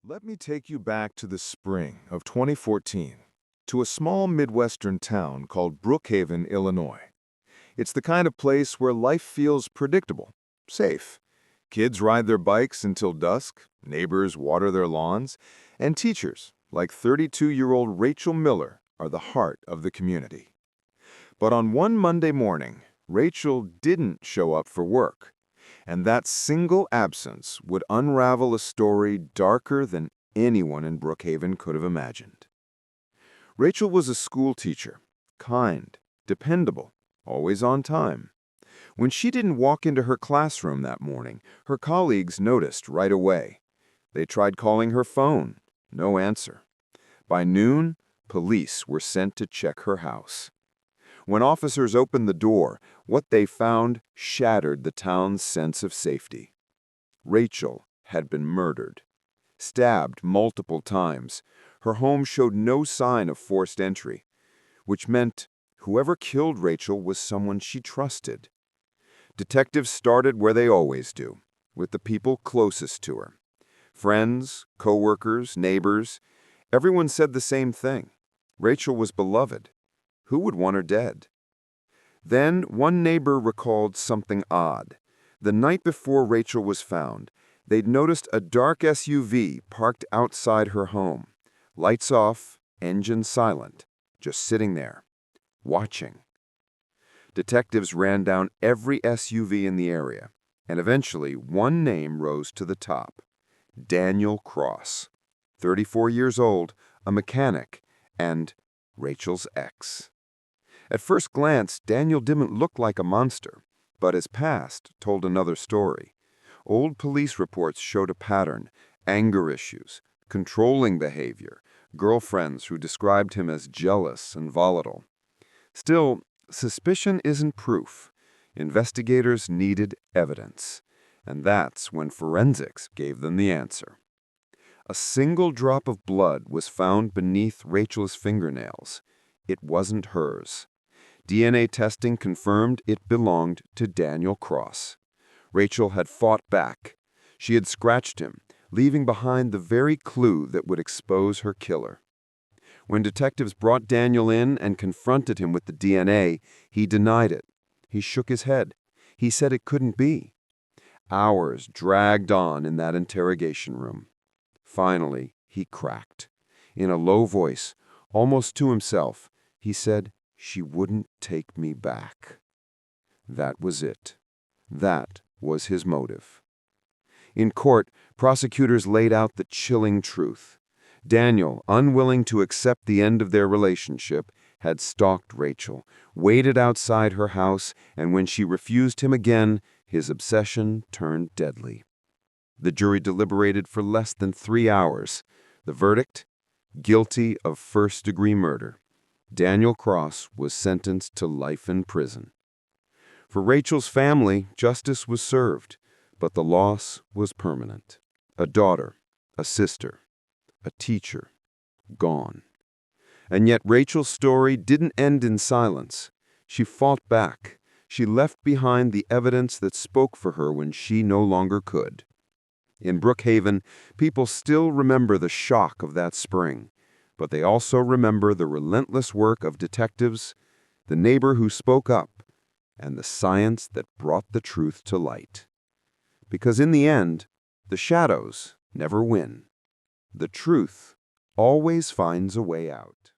Let me take you back to the spring of 2014, to a small Midwestern town called Brookhaven, Illinois. It's the kind of place where life feels predictable, safe. Kids ride their bikes until dusk, neighbors water their lawns, and teachers, like 32-year-old Rachel Miller, are the heart of the community. But on one Monday morning, Rachel didn't show up for work. And that single absence would unravel a story darker than anyone in Brookhaven could have imagined. Rachel was a school teacher, kind, dependable, always on time. When she didn't walk into her classroom that morning, her colleagues noticed right away. They tried calling her phone, no answer. By noon, police were sent to check her house. When officers opened the door, what they found shattered the town's sense of safety. Rachel had been murdered, stabbed multiple times. Her home showed no sign of forced entry, which meant whoever killed Rachel was someone she trusted. Detectives started where they always do, with the people closest to her. Friends, co-workers, neighbors, everyone said the same thing. Rachel was beloved. Who would want her dead? Then one neighbor recalled something odd. The night before Rachel was found, they'd noticed a dark SUV parked outside her home. Lights off, engine silent, just sitting there, watching. Detectives ran down every SUV in the area, and eventually one name rose to the top. Daniel Cross, 34 years old, a mechanic, and Rachel's ex. At first glance, Daniel didn't look like a monster, but his past told another story. Old police reports showed a pattern: anger issues, controlling behavior, girlfriends who described him as jealous and volatile. Still, suspicion isn't proof. Investigators needed evidence, and that's when forensics gave them the answer. A single drop of blood was found beneath Rachel's fingernails. It wasn't hers. DNA testing confirmed it belonged to Daniel Cross. Rachel had fought back. She had scratched him, leaving behind the very clue that would expose her killer. When detectives brought Daniel in and confronted him with the DNA, he denied it. He shook his head. He said it couldn't be. Hours dragged on in that interrogation room. Finally, he cracked. In a low voice, almost to himself, he said, "She wouldn't take me back." That was it. That was his motive. In court, prosecutors laid out the chilling truth. Daniel, unwilling to accept the end of their relationship, had stalked Rachel, waited outside her house, and when she refused him again, his obsession turned deadly. The jury deliberated for less than 3 hours. The verdict? Guilty of first-degree murder. Daniel Cross was sentenced to life in prison. For Rachel's family, justice was served, but the loss was permanent. A daughter, a sister, a teacher, gone. And yet Rachel's story didn't end in silence. She fought back. She left behind the evidence that spoke for her when she no longer could. In Brookhaven, people still remember the shock of that spring, but they also remember the relentless work of detectives, the neighbor who spoke up, and the science that brought the truth to light. Because in the end, the shadows never win. The truth always finds a way out.